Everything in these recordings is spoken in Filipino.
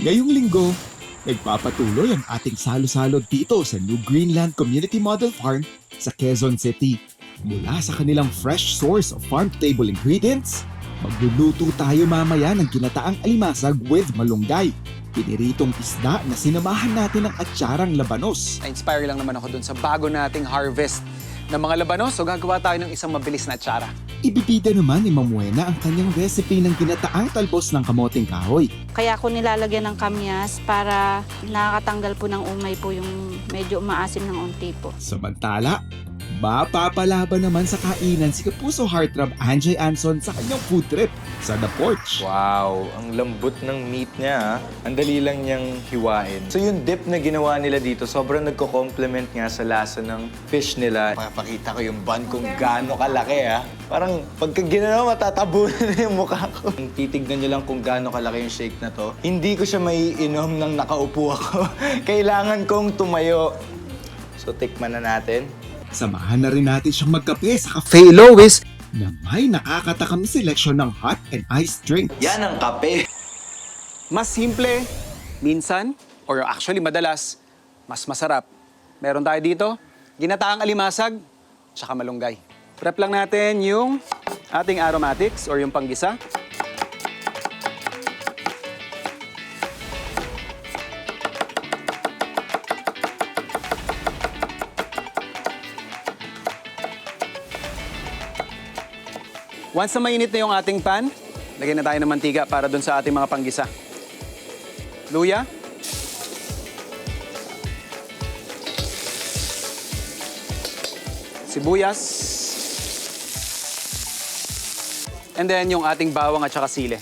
Ngayong linggo, nagpapatuloy ang ating salo-salo dito sa New Greenland Community Model Farm sa Quezon City. Mula sa kanilang fresh source of farm-to-table ingredients, magluluto tayo mamaya ng ginataang alimasag with malunggay. Piniritong isda na sinamahan natin ng atsarang labanos. Na-inspire lang naman ako dun sa bago nating harvest ng mga labanos. So gagawa tayo ng isang mabilis na atsara. Ibibida naman ni Mamuena ang kanyang recipe ng ginataang talbos ng kamoting kahoy. Kaya ako nilalagyan ng kamyas para nakakatanggal po ng umay po yung medyo maasim ng unti po. Samantala, mapapalaban naman sa kainan si Kapuso Heartthrob Anjay Anson sa kanyang food trip sa The Porch. Wow, ang lambot ng meat niya. Ang dali lang niyang hiwain. So yung dip na ginawa nila dito, sobrang nagko-complement nga sa lasa ng fish nila. Papakita ko yung bun kung gaano kalaki Parang pagka ginawa, matatabunan na yung mukha ko. Titignan niyo lang kung gaano kalaki yung shake na to. Hindi ko siya maiinom nang nakaupo ako. Kailangan kong tumayo. So tikman na natin. Samahan na rin natin siyang magkape sa Cafe Lois na may nakakatakam seleksyon ng hot and iced drinks. Yan ang kape. Mas simple, minsan, or actually madalas, mas masarap. Meron tayo dito, ginataang alimasag, tsaka malunggay. Prep lang natin yung ating aromatics or yung panggisa. Once na mainit na yung ating pan, lagyan na tayo ng mantika para dun sa ating mga panggisa. Luya. Sibuyas. And then yung ating bawang at saka sili.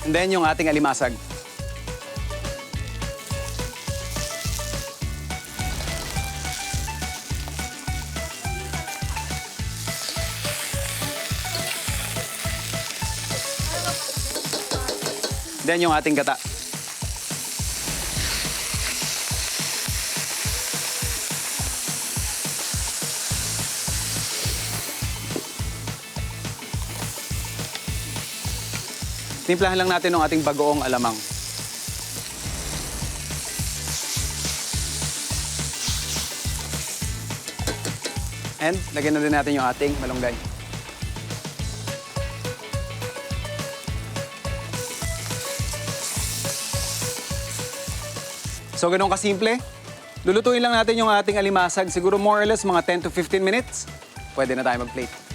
And then yung ating alimasag. Then yung ating gata. Timplahan lang natin ng ating bagoong alamang. And lagyan na din natin yung ating malunggay. So, ganun kasimple. Lulutuin lang natin yung ating alimasag. Siguro more or less mga 10 to 15 minutes. Pwede na tayo mag-plate.